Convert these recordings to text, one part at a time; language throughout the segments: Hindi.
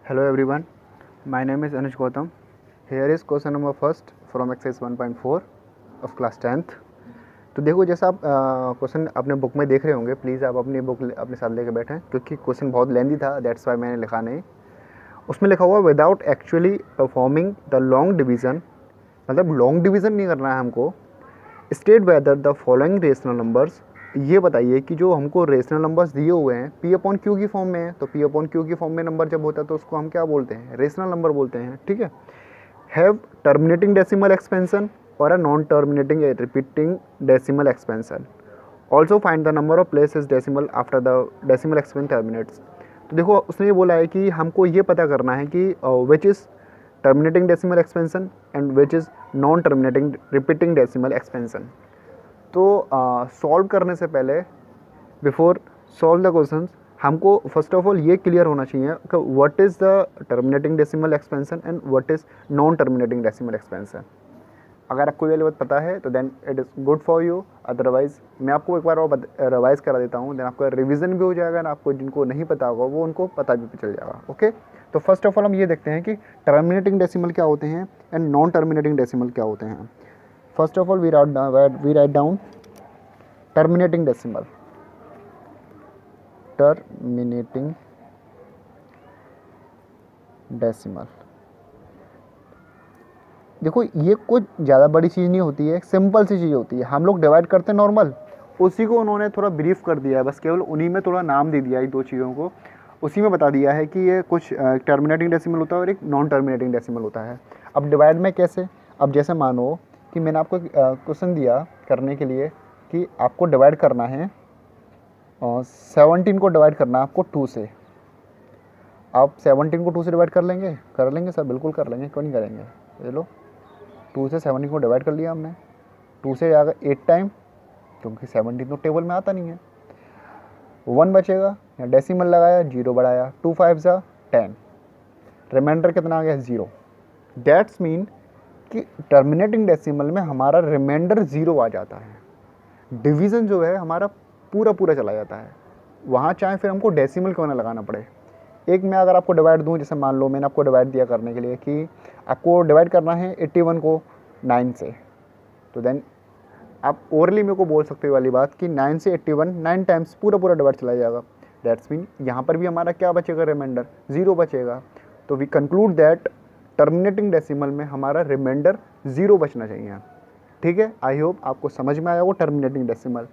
Hello everyone, my name is Anush Gautam. Here is question number first from exercise 1.4 of class 10th. तो देखो जैसा आप क्वेश्चन अपने बुक में देख रहे होंगे, प्लीज़ आप अपनी बुक अपने साथ लेके बैठें क्योंकि क्वेश्चन बहुत लेंदी था, दैट्स वाई मैंने लिखा नहीं। उसमें लिखा हुआ without actually performing the long division, मतलब लॉन्ग डिवीज़न नहीं करना है हमको। State whether the following rational numbers, ये बताइए कि जो हमको रेशनल नंबर्स दिए हुए हैं पी अपॉन क्यू की फॉर्म में है, तो पी अपॉन क्यू की फॉर्म में नंबर जब होता है तो उसको हम क्या बोलते हैं, रेशनल नंबर बोलते हैं। ठीक है, हैव टर्मिनेटिंग डेसिमल एक्सपेंशन और a non terminating repeating decimal expansion. Also find the number of places decimal after the decimal expansion terminates. तो देखो उसने ये बोला है कि हमको ये पता करना है कि which is terminating decimal expansion and which is non terminating repeating decimal expansion. तो सॉल्व करने से पहले, बिफोर सॉल्व द क्वेश्चंस, हमको फर्स्ट ऑफ ऑल ये क्लियर होना चाहिए कि what is the terminating decimal expansion and what is non terminating decimal expansion. अगर आपको ये बात पता है तो then it is good for you, otherwise मैं आपको एक बार और रिवाइज करा देता हूँ, देन आपका रिवीजन भी हो जाएगा ना, आपको जिनको नहीं पता होगा वो उनको पता भी चल जाएगा। ओके, तो फर्स्ट ऑफ ऑल हम ये देखते हैं कि टर्मिनेटिंग डेसिमल क्या होते हैं एंड नॉन टर्मिनेटिंग डेसिमल क्या होते हैं। First of all we write down terminating decimal. Terminating decimal, देखो ये कुछ ज़्यादा बड़ी चीज़ नहीं होती है, सिंपल सी चीज़ होती है। हम लोग डिवाइड करते हैं नॉर्मल, उसी को उन्होंने थोड़ा ब्रीफ कर दिया है, बस केवल उन्हीं में थोड़ा नाम दे दिया है, दो चीज़ों को उसी में बता दिया है कि ये कुछ टर्मिनेटिंग डेसिमल होता है और एक नॉन टर्मिनेटिंग डेसिमल होता है। अब डिवाइड में कैसे, अब जैसे मानो कि मैंने आपको क्वेश्चन दिया करने के लिए कि आपको डिवाइड करना है 17 को डिवाइड करना है आपको 2 से। आप 17 को 2 से डिवाइड कर लेंगे सर, बिल्कुल कर लेंगे, क्यों नहीं करेंगे। चलो 2 से 17 को डिवाइड कर लिया हमने, 2 से आएगा 8 टाइम, क्योंकि 17 तो टेबल में आता नहीं है। 1 बचेगा, या डेसिमल लगाया, 0 बढ़ाया, 2 5 ज़ा 10, रिमाइंडर कितना आ गया 0। दैट्स मीन कि टर्मिनेटिंग डेसिमल में हमारा रिमाइंडर 0 आ जाता है, डिवीज़न जो है हमारा पूरा पूरा चला जाता है वहाँ, चाहे फिर हमको डेसिमल क्यों ना लगाना पड़े। एक मैं अगर आपको डिवाइड दूँ, जैसे मान लो मैंने आपको डिवाइड दिया करने के लिए कि आपको डिवाइड करना है 81 को 9 से, तो देन आप ओरली मेरे को बोल सकते हो वाली बात कि 9 से 81 9 टाइम्स पूरा पूरा डिवाइड चला जाएगा। दैट्स मीन यहाँ पर भी हमारा क्या बचेगा, रिमाइंडर 0 बचेगा। तो we conclude that terminating decimal में हमारा रिमाइंडर 0 बचना चाहिए। ठीक है, आई होप आपको समझ में आया वो टर्मिनेटिंग डेसिमल।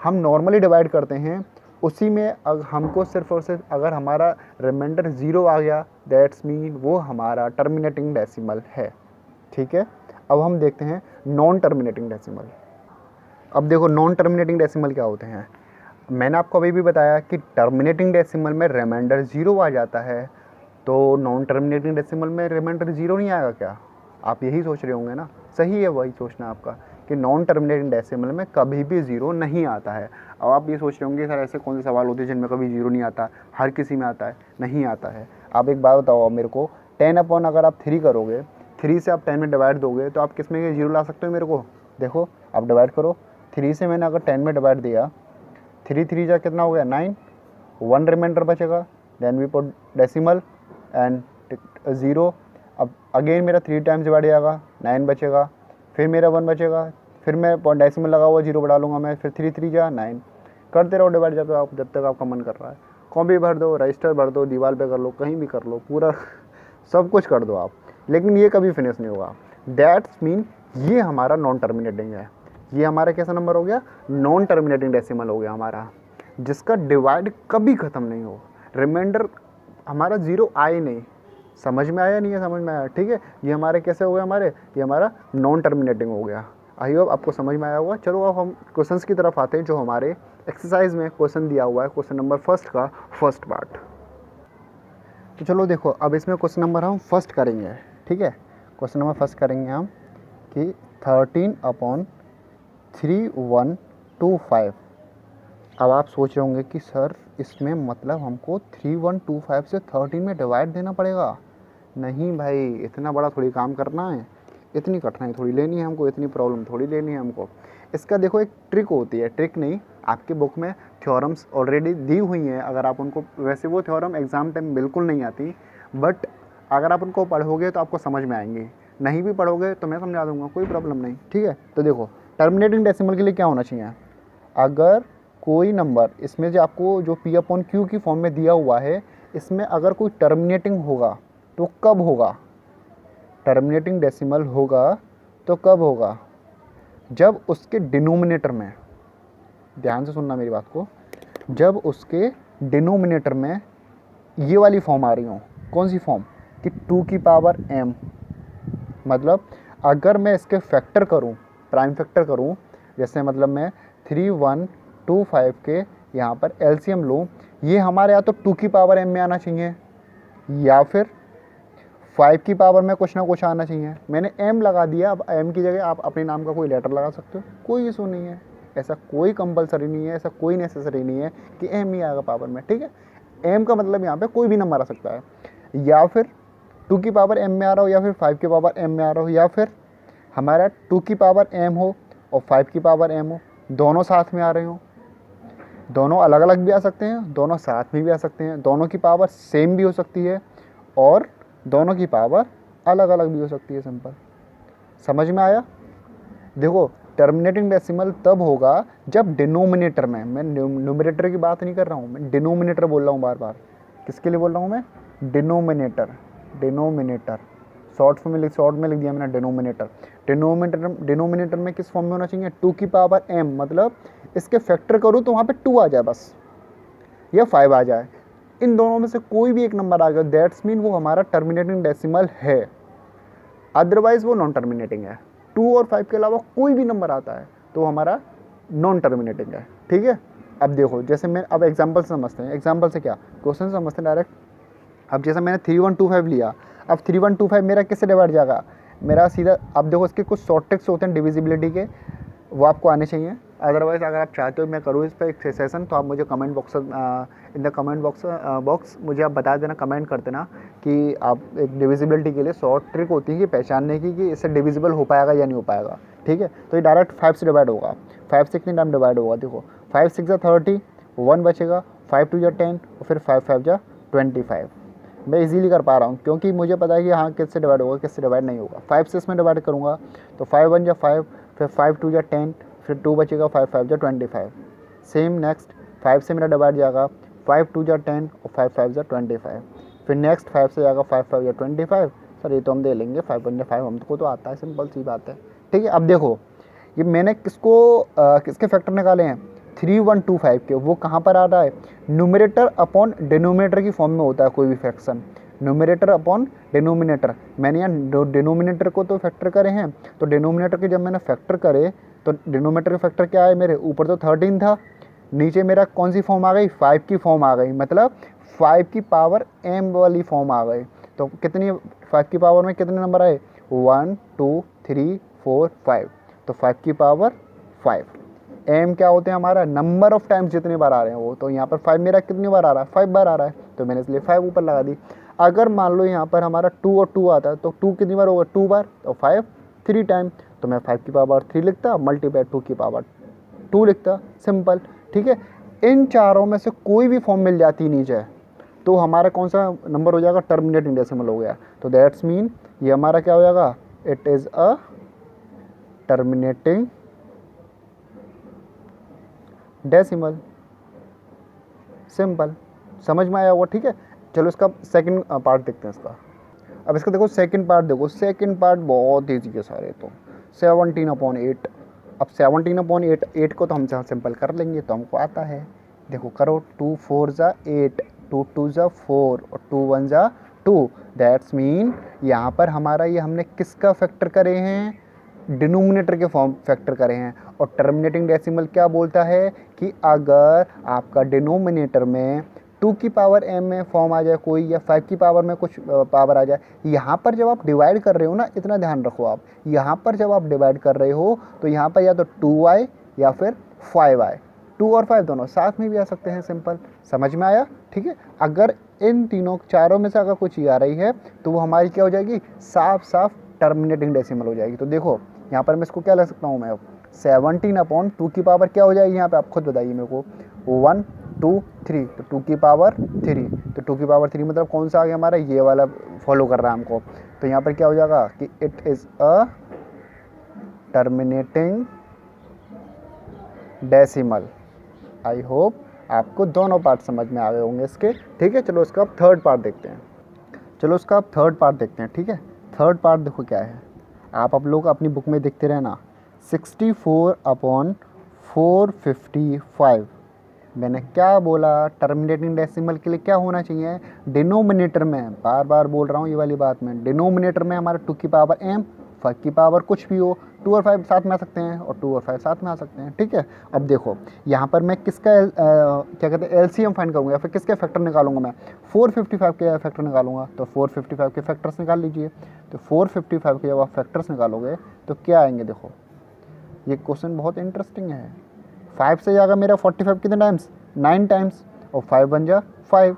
हम नॉर्मली डिवाइड करते हैं, उसी में हमको सिर्फ और सिर्फ अगर हमारा रिमाइंडर 0 आ गया, दैट्स मीन वो हमारा टर्मिनेटिंग डेसिमल है। ठीक है, अब हम देखते हैं नॉन टर्मिनेटिंग डेसिमल। अब देखो नॉन टर्मिनेटिंग डेसिमल क्या होते हैं। मैंने आपको अभी भी बताया कि टर्मिनेटिंग डेसिमल में रिमाइंडर 0 आ जाता है, तो नॉन टर्मिनेटिंग डेसिमल में रिमाइंडर 0 नहीं आएगा क्या, आप यही सोच रहे होंगे ना। सही है, वही सोचना आपका कि नॉन टर्मिनेटिंग डेसिमल में कभी भी 0 नहीं आता है। अब आप ये सोच रहे होंगे सर ऐसे कौन से सवाल होते हैं जिनमें कभी 0 नहीं आता, हर किसी में आता है। नहीं आता है। आप एक बात बताओ मेरे को, 10 अपॉन अगर आप 3 करोगे, 3 से आप 10 में डिवाइड दोगे तो आप किस में 0 ला सकते हो मेरे को। देखो आप डिवाइड करो, 3 से मैंने अगर 10 में डिवाइड दिया, 3 3 जा कितना हो गया 9, 1 रिमाइंडर बचेगा, then we put decimal and 0। अब अगेन मेरा 3 टाइम्स डिवाइड जाएगा, 9 बचेगा, फिर मेरा 1 बचेगा, फिर मैं डेसिमल लगा हुआ 0 बढ़ा लूँगा मैं, फिर 3 3 जा 9, करते रहो डिवाइड जब तक आपका मन कर रहा है। कॉपी भर दो, रजिस्टर भर दो, दीवार पे कर लो, कहीं भी कर लो, पूरा सब कुछ कर दो आप, लेकिन ये कभी फिनिश नहीं होगा। दैट्स मीन ये हमारा नॉन टर्मिनेटिंग है। ये हमारा कैसा नंबर हो गया, नॉन टर्मिनेटिंग डेसिमल हो गया हमारा, जिसका डिवाइड कभी ख़त्म नहीं हो, रिमाइंडर हमारा 0 आए नहीं। समझ में आया नहीं है, समझ में आया। ठीक है, ये हमारे कैसे हो गया, ये हमारा नॉन टर्मिनेटिंग हो गया। आई होप आपको समझ में आया होगा। चलो अब हम क्वेश्चंस की तरफ आते हैं जो हमारे एक्सरसाइज में क्वेश्चन दिया हुआ है, क्वेश्चन नंबर फर्स्ट का फर्स्ट पार्ट। तो चलो देखो अब इसमें क्वेश्चन नंबर हम फर्स्ट करेंगे। ठीक है, क्वेश्चन नंबर फर्स्ट करेंगे हम कि 13/3125। अब आप सोच रहे होंगे कि सर इसमें मतलब हमको 3125 से 13 में डिवाइड देना पड़ेगा। नहीं भाई, इतना बड़ा थोड़ी काम करना है, इतनी कठिनाई थोड़ी लेनी है हमको, इतनी प्रॉब्लम थोड़ी लेनी है हमको। इसका देखो एक ट्रिक होती है, ट्रिक नहीं, आपके बुक में थ्योरम्स ऑलरेडी दी हुई हैं, अगर आप उनको, वैसे वो थ्योरम एग्ज़ाम टाइम बिल्कुल नहीं आती, बट अगर आप उनको पढ़ोगे तो आपको समझ में आएंगे, नहीं भी पढ़ोगे तो मैं समझा दूंगा, कोई प्रॉब्लम नहीं, ठीक है। तो देखो टर्मिनेटिंग डेसिमल के लिए क्या होना चाहिए, अगर कोई नंबर इसमें जो आपको जो पी अपॉन क्यू की फॉर्म में दिया हुआ है, इसमें अगर कोई टर्मिनेटिंग होगा तो कब होगा, टर्मिनेटिंग डेसिमल होगा तो कब होगा, जब उसके डिनोमिनेटर में, ध्यान से सुनना मेरी बात को, जब उसके डिनोमिनेटर में ये वाली फॉर्म आ रही हो। कौन सी फॉर्म, कि 2 की पावर m, मतलब अगर मैं इसके फैक्टर करूं, प्राइम फैक्टर करूं, जैसे मतलब मैं 3125 के यहाँ पर एलसीएम लूँ, ये हमारे या तो 2 की पावर m में आना चाहिए या फिर 5 की पावर में कुछ ना कुछ आना चाहिए। मैंने m लगा दिया, अब m की जगह आप अपने नाम का कोई लेटर लगा सकते हो, कोई इशू नहीं है, ऐसा कोई कंपलसरी नहीं है, ऐसा कोई नेसेसरी नहीं है कि m ही आएगा पावर में, ठीक है। m का मतलब यहाँ पे कोई भी नंबर आ सकता है, या फिर 2 की पावर m में आ रहा हो, या फिर 5 की पावर m में आ रहा हो, या फिर हमारा 2 की पावर m हो और 5 की पावर m हो, दोनों साथ में आ रहे हो। दोनों अलग अलग भी आ सकते हैं, दोनों साथ में भी आ सकते हैं, दोनों की पावर सेम भी हो सकती है और दोनों की पावर अलग अलग भी हो सकती है। सिंपल, समझ में आया। देखो टर्मिनेटिंग डेसिमल तब होगा जब डिनोमिनेटर में, मैं न्यूमरेटर की बात नहीं कर रहा हूँ, मैं डिनोमिनेटर बोल रहा हूँ बार बार। किसके लिए बोल रहा हूँ मैं, डिनोमिनेटर, डिनोमिनेटर शॉर्ट में लिख दिया मैंने डिनोमिनेटर। डिनोमिनेटर में किस फॉर्म में होना चाहिए, 2 की पावर m, मतलब इसके फैक्टर करूँ तो वहाँ पे 2 आ जाए बस, या 5 आ जाए, इन दोनों में से कोई भी एक नंबर आ गया, दैट्स मीन वो हमारा टर्मिनेटिंग डेसिमल है, अदरवाइज वो नॉन टर्मिनेटिंग है। 2 और 5 के अलावा कोई भी नंबर आता है तो वो हमारा नॉन टर्मिनेटिंग है, ठीक है। अब देखो जैसे मैं, अब एग्जाम्पल से समझते हैं, एग्जाम्पल से क्या क्वेश्चन समझते हैं डायरेक्ट। अब जैसे मैंने 3125 लिया, अब 3125 मेरा किससे डिवाइड जाएगा, मेरा सीधा, अब देखो इसके कुछ शॉर्ट ट्रिक्स होते हैं डिविजिबिलिटी के, वो आपको आने चाहिए। अदरवाइज़ अगर आप चाहते हो मैं करूँ इस पर एक सेशन, तो आप मुझे comment box, in the comment box मुझे आप बता देना, कमेंट कर देना कि आप एक डिविजिबिलिटी के लिए शॉर्ट ट्रिक होती है कि पहचानने की कि इससे डिविजिबल हो पाएगा या नहीं हो पाएगा, ठीक है। तो ये डायरेक्ट 5 से डिवाइड होगा, 5 से कितने टाइम डिवाइड होगा, देखो 5 6 जा 30, 1 बचेगा, 5 2 जा 10 और फिर 5 5 जा 25। मैं इजीली कर पा रहा हूँ क्योंकि मुझे पता है कि हाँ किससे डिवाइड होगा किससे डिवाइड नहीं होगा। 5 से इसमें डिवाइड करूँगा तो 5 1 जा 5, फिर 5 2 जा 10, फिर 2 बचेगा, 5 5 जा 25। सेम नेक्स्ट 5 से मेरा डिवाइड जाएगा, 5 2 जा 10 और 5 5 जा 25। फिर नेक्स्ट 5 से जाएगा 5 5 जा 25। सर ये तो हम दे लेंगे, 5 1 जा 5 हमको तो आता है, सिंपल सी बात है, ठीक है। अब देखो ये मैंने किसके फैक्टर निकाले हैं, 3125 के, वो कहाँ पर आ रहा है, न्यूमरेटर अपॉन डिनोमिनेटर की फॉर्म में होता है कोई भी फ्रैक्शन, न्यूमरेटर अपॉन डिनोमिनेटर। मैंने यहाँ डिनोमिनेटर को तो फैक्टर करे हैं, तो डिनोमिनेटर के जब मैंने फैक्टर करे तो डिनोमिनेटर का फैक्टर क्या है, मेरे ऊपर तो 13 था, नीचे मेरा कौन सी फॉर्म आ गई, 5 की फॉर्म आ गई, मतलब 5 की पावर m वाली फॉर्म आ गई। तो कितनी, 5 की पावर में कितने नंबर आए, 1 2 3 4 5, तो 5 की पावर 5। m क्या होते हैं, हमारा नंबर ऑफ टाइम्स जितने बार आ रहे हैं वो, तो यहाँ पर 5 मेरा कितनी बार आ रहा है, 5 बार आ रहा है, तो मैंने इसलिए 5 ऊपर लगा दी। अगर मान लो यहाँ पर हमारा 2 और 2 आता है तो 2 कितनी बार होगा, 2 बार, और 5 3 टाइम, तो मैं 5 की पावर 3 लिखता, मल्टीप्लाई 2 की पावर 2 लिखता, सिंपल, ठीक है। इन चारों में से कोई भी फॉर्म मिल जाती नीचे तो हमारा कौन सा नंबर हो जाएगा, टर्मिनेटिंग डेसिमल हो गया। तो दैट्स मीन ये हमारा क्या हो जाएगा, it is a terminating decimal, simple, समझ में आया होगा, ठीक है। चलो इसका सेकंड पार्ट देखते हैं इसका। अब इसका देखो सेकंड पार्ट, देखो सेकंड पार्ट बहुत ईजी है सारे, तो 17/8। अब 17/8, 8 को तो हम सिंपल कर लेंगे, तो हमको आता है, देखो करो, 2 4 जा 8, 2 2 जा 4 और 2 1 जा 2। दैट्स मीन यहाँ पर हमारा ये हमने किसका फैक्टर करे हैं, डिनोमिनेटर के फॉर्म फैक्टर करे हैं। और टर्मिनेटिंग डेसिमल क्या बोलता है कि अगर आपका डिनोमिनेटर में 2 की पावर m में फॉर्म आ जाए कोई, या 5 की पावर में कुछ पावर आ जाए, यहाँ पर जब आप डिवाइड कर रहे हो ना, इतना ध्यान रखो आप, यहाँ पर जब आप डिवाइड कर रहे हो तो यहाँ पर या तो 2 आए या फिर 5 आए, 2 और 5 दोनों साथ में भी आ सकते हैं, सिंपल, समझ में आया, ठीक है। अगर इन तीनों चारों में से अगर कोई चीज़ आ रही है तो वो हमारी क्या हो जाएगी, साफ साफ टर्मिनेटिंग डेसिमल हो जाएगी। तो देखो यहाँ पर मैं इसको क्या लिख सकता हूँ, मैं 17/2 की पावर क्या हो जाएगी, यहाँ पे आप खुद बताइए मेरे को, 1 2 3, तो 2 की पावर 3, तो 2 की पावर 3 मतलब कौन सा आ गया हमारा, ये वाला फॉलो कर रहा है हमको। तो यहाँ पर क्या हो जाएगा कि it is a terminating decimal. I hope आपको दोनों पार्ट समझ में आ गए होंगे इसके, ठीक है। चलो इसका अब थर्ड पार्ट देखते हैं, ठीक है। थर्ड पार्ट देखो क्या है, आप लोग अपनी बुक में देखते रहना। 64/455, मैंने क्या बोला, टर्मिनेटिंग डेसिमल के लिए क्या होना चाहिए, डिनोमिनेटर में, बार बार बोल रहा हूँ ये वाली बात में, डिनोमिनेटर में हमारा 2 की पावर m, 5 की पावर कुछ भी हो, 2 और 5 साथ में आ सकते हैं और 2 और 5 साथ में आ सकते हैं, ठीक है। अब देखो यहाँ पर मैं किसका क्या कहते हैं LCM फाइंड करूँगा या फिर किसके फैक्टर निकालूंगा, मैं 455 के फैक्टर निकालूंगा। तो 455 के फैक्टर्स निकाल लीजिए। तो 455 के जब आप फैक्टर्स निकालोगे तो क्या आएंगे, देखो ये क्वेश्चन बहुत इंटरेस्टिंग है। 5 से जाएगा मेरा 45 कितने टाइम्स, 9 टाइम्स, और 5 बन जा 5।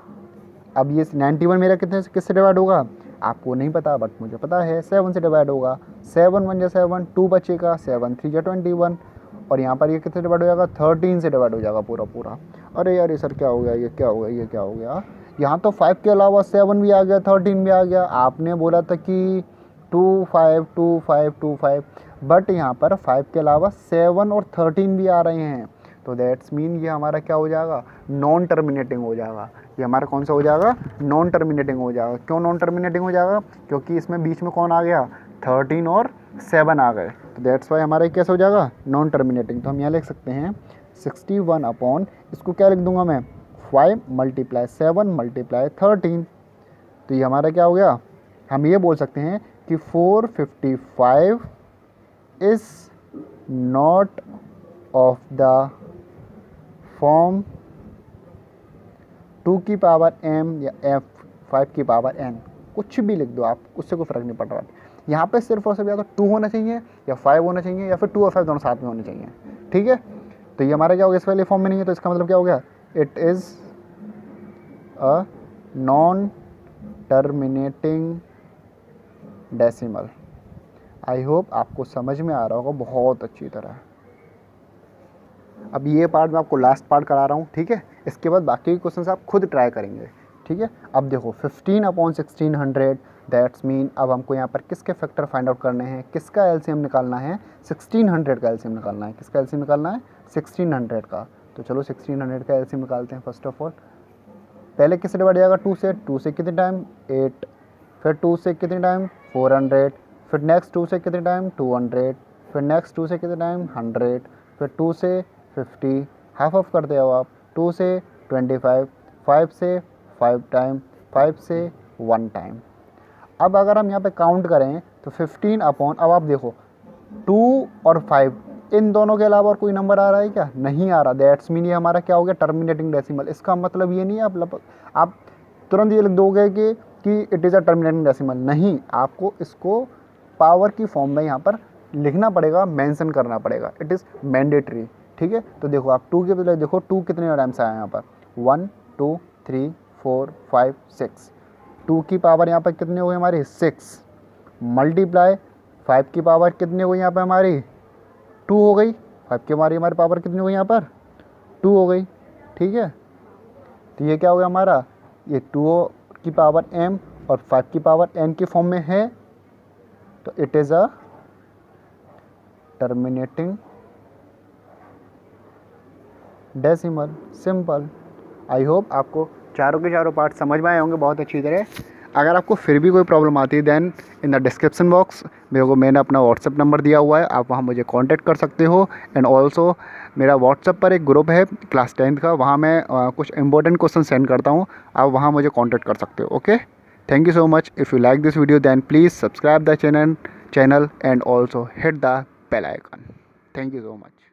अब ये 91 मेरा किससे डिवाइड होगा, आपको नहीं पता बट मुझे पता है, 7 से डिवाइड होगा। 7 1 जा 7, 2 बचेगा, 7 3 जा 21, और यहाँ पर ये किससे डिवाइड हो जाएगा, 13 से डिवाइड हो जाएगा पूरा। अरे यार ये सर क्या हो गया, ये क्या हो गया। यहाँ तो 5 के अलावा 7 भी आ गया, 13 भी आ गया। आपने बोला था कि 2 5 2 5 2 5, बट यहाँ पर 5 के अलावा 7 और 13 भी आ रहे हैं। तो दैट्स मीन ये हमारा क्या हो जाएगा, नॉन टर्मिनेटिंग हो जाएगा। ये हमारा कौन सा हो जाएगा, नॉन टर्मिनेटिंग हो जाएगा। क्यों नॉन टर्मिनेटिंग हो जाएगा, क्योंकि इसमें बीच में कौन आ गया, 13 और 7 आ गए। तो दैट्स वाई हमारा कैसे हो जाएगा, नॉन टर्मिनेटिंग। तो हम यहाँ लिख सकते हैं 61 अपॉन, इसको क्या लिख दूंगा मैं, 5 × 7 × 13। तो ये हमारा क्या हो गया, हम ये बोल सकते हैं कि 455 is not of the form 2 की पावर m या f 5 की पावर n, कुछ भी लिख दो आप, उससे कोई फ़र्क नहीं पड़ रहा। यहाँ पे सिर्फ और सिर्फ या तो 2 होना चाहिए या 5 होना चाहिए या फिर 2 और 5 दोनों साथ में होने चाहिए, ठीक है। तो ये हमारा क्या हो गया, इस वाले फॉर्म में नहीं है, तो इसका मतलब क्या हो गया, it is a non terminating decimal. I hope आपको समझ में आ रहा होगा बहुत अच्छी तरह। अब ये पार्ट मैं आपको लास्ट पार्ट करा रहा हूँ, ठीक है। इसके बाद बाकी क्वेश्चन आप खुद ट्राई करेंगे, ठीक है। अब देखो 15/1600, दैट्स मीन अब हमको यहाँ पर किसके फैक्टर फाइंड आउट करने हैं, किसका LCM निकालना है, 1600 का LCM निकालना है। किसका LCM निकालना है, 1600 का। तो चलो 1600 का LCM निकालते हैं। फर्स्ट ऑफ ऑल पहले किससे डिवाइड जाएगा, 2 से कितने टाइम 8, फिर 2 से कितने टाइम 400, फिर नेक्स्ट 2 से कितने टाइम 200, फिर नेक्स्ट 2 से कितने टाइम 100, फिर 2 से 50, हाफ करते हो आप, 2 से 25, 5 से 5 टाइम, 5 से 1 टाइम। अब अगर हम यहाँ पे काउंट करें तो 15 अपॉन, अब आप देखो 2 और 5 इन दोनों के अलावा और कोई नंबर आ रहा है क्या, नहीं आ रहा। दैट्स मीन ये हमारा क्या हो गया, टर्मिनेटिंग डेसिमल। इसका मतलब ये नहीं है आप तुरंत ये लिख दोगे कि it is a terminating decimal, नहीं, आपको इसको पावर की फॉर्म में यहाँ पर लिखना पड़ेगा, मेंशन करना पड़ेगा, इट इज़ मैंडेटरी, ठीक है। तो देखो आप 2 के बजाय देखो 2 कितने टाइम्स आया यहाँ पर, 1 2 3 4 5 6, 2 की पावर यहाँ पर कितनी हो गई हमारी 6, मल्टीप्लाई 5 की पावर कितनी हो गई यहाँ पर हमारी 2 हो गई, 5 की हमारी पावर कितनी हो गई यहाँ पर 2 हो गई, ठीक है। तो ये क्या हो गया हमारा, ये 2 की पावर m और 5 की पावर n की फॉर्म में है, तो it is a terminating decimal, simple. I hope आपको चारों के चारों पार्ट समझ में आए होंगे बहुत अच्छी तरह। अगर आपको फिर भी कोई प्रॉब्लम आती है then in the description box मैंने अपना व्हाट्सएप नंबर दिया हुआ है, आप वहाँ मुझे कांटेक्ट कर सकते हो। एंड ऑल्सो मेरा व्हाट्सएप पर एक ग्रुप है क्लास 10th का, वहाँ मैं कुछ इंपॉर्टेंट क्वेश्चन सेंड करता हूँ, आप वहाँ मुझे कांटेक्ट कर सकते हो। Okay, thank you so much. If you like this video then please subscribe the channel and also hit the bell icon. Thank you so much.